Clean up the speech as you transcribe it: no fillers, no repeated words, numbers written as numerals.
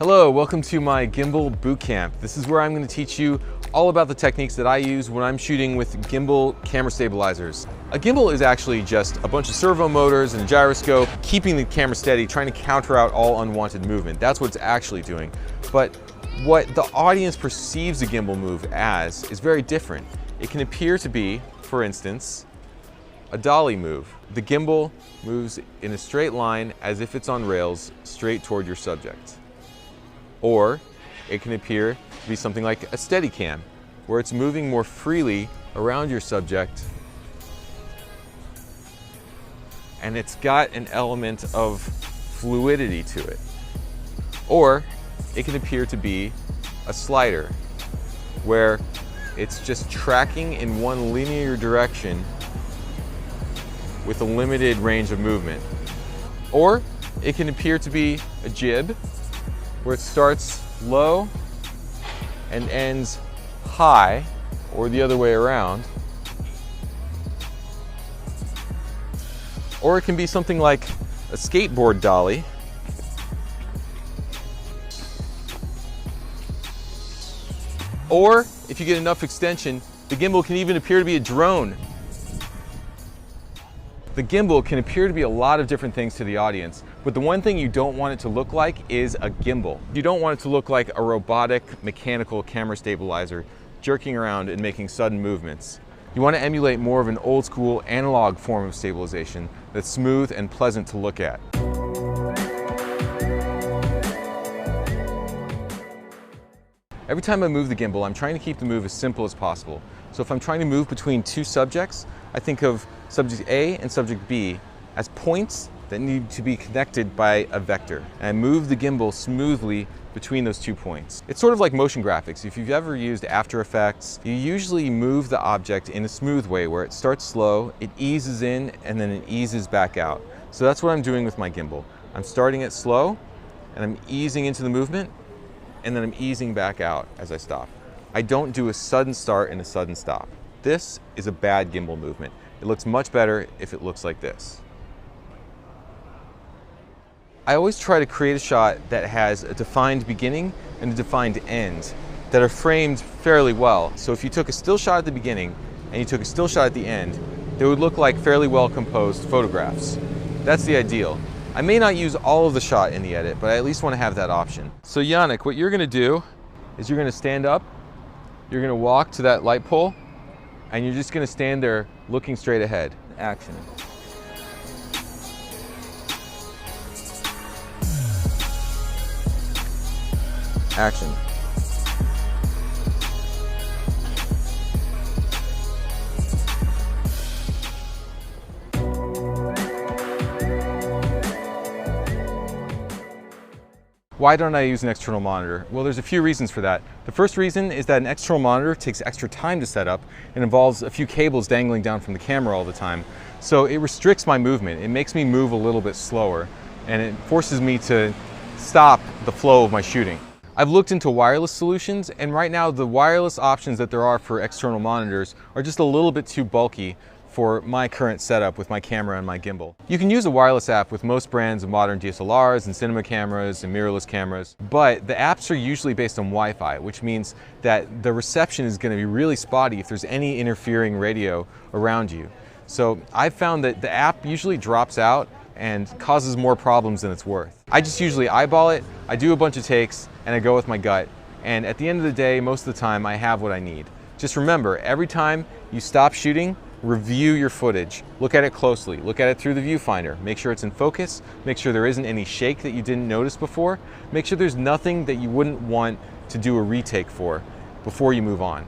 Hello, welcome to my Gimbal Bootcamp. This is where I'm going to teach you all about the techniques that I use when I'm shooting with gimbal camera stabilizers. A gimbal is actually just a bunch of servo motors and a gyroscope keeping the camera steady, trying to counter out all unwanted movement. That's what it's actually doing. But what the audience perceives a gimbal move as is very different. It can appear to be, for instance, a dolly move. The gimbal moves in a straight line as if it's on rails straight toward your subject. Or it can appear to be something like a Steadicam, where it's moving more freely around your subject and it's got an element of fluidity to it. Or it can appear to be a slider, where it's just tracking in one linear direction with a limited range of movement. Or it can appear to be a jib, where it starts low and ends high, or the other way around. Or it can be something like a skateboard dolly, or if you get enough extension, the gimbal can even appear to be a drone. The gimbal can appear to be a lot of different things to the audience, but the one thing you don't want it to look like is a gimbal. You don't want it to look like a robotic, mechanical camera stabilizer jerking around and making sudden movements. You want to emulate more of an old school analog form of stabilization that's smooth and pleasant to look at. Every time I move the gimbal, I'm trying to keep the move as simple as possible. So if I'm trying to move between two subjects, I think of subject A and subject B as points that need to be connected by a vector. And I move the gimbal smoothly between those 2 points. It's sort of like motion graphics. If you've ever used After Effects, you usually move the object in a smooth way where it starts slow, it eases in, and then it eases back out. So that's what I'm doing with my gimbal. I'm starting it slow, and I'm easing into the movement, and then I'm easing back out as I stop. I don't do a sudden start and a sudden stop. This is a bad gimbal movement. It looks much better if it looks like this. I always try to create a shot that has a defined beginning and a defined end that are framed fairly well. So if you took a still shot at the beginning and you took a still shot at the end, they would look like fairly well composed photographs. That's the ideal. I may not use all of the shot in the edit, but I at least want to have that option. So Yannick, what you're going to do is you're going to stand up, you're going to walk to that light pole, and you're just going to stand there looking straight ahead. Action. Action. Why don't I use an external monitor? Well, there's a few reasons for that. The first reason is that an external monitor takes extra time to set up and involves a few cables dangling down from the camera all the time. So it restricts my movement. It makes me move a little bit slower, and it forces me to stop the flow of my shooting. I've looked into wireless solutions, and right now the wireless options that there are for external monitors are just a little bit too bulky for my current setup with my camera and my gimbal. You can use a wireless app with most brands of modern DSLRs and cinema cameras and mirrorless cameras, but the apps are usually based on Wi-Fi, which means that the reception is going to be really spotty if there's any interfering radio around you. So I've found that the app usually drops out and causes more problems than it's worth. I just usually eyeball it, I do a bunch of takes, and I go with my gut. And at the end of the day, most of the time, I have what I need. Just remember, every time you stop shooting, review your footage. Look at it closely. Look at it through the viewfinder. Make sure it's in focus. Make sure there isn't any shake that you didn't notice before. Make sure there's nothing that you wouldn't want to do a retake for before you move on.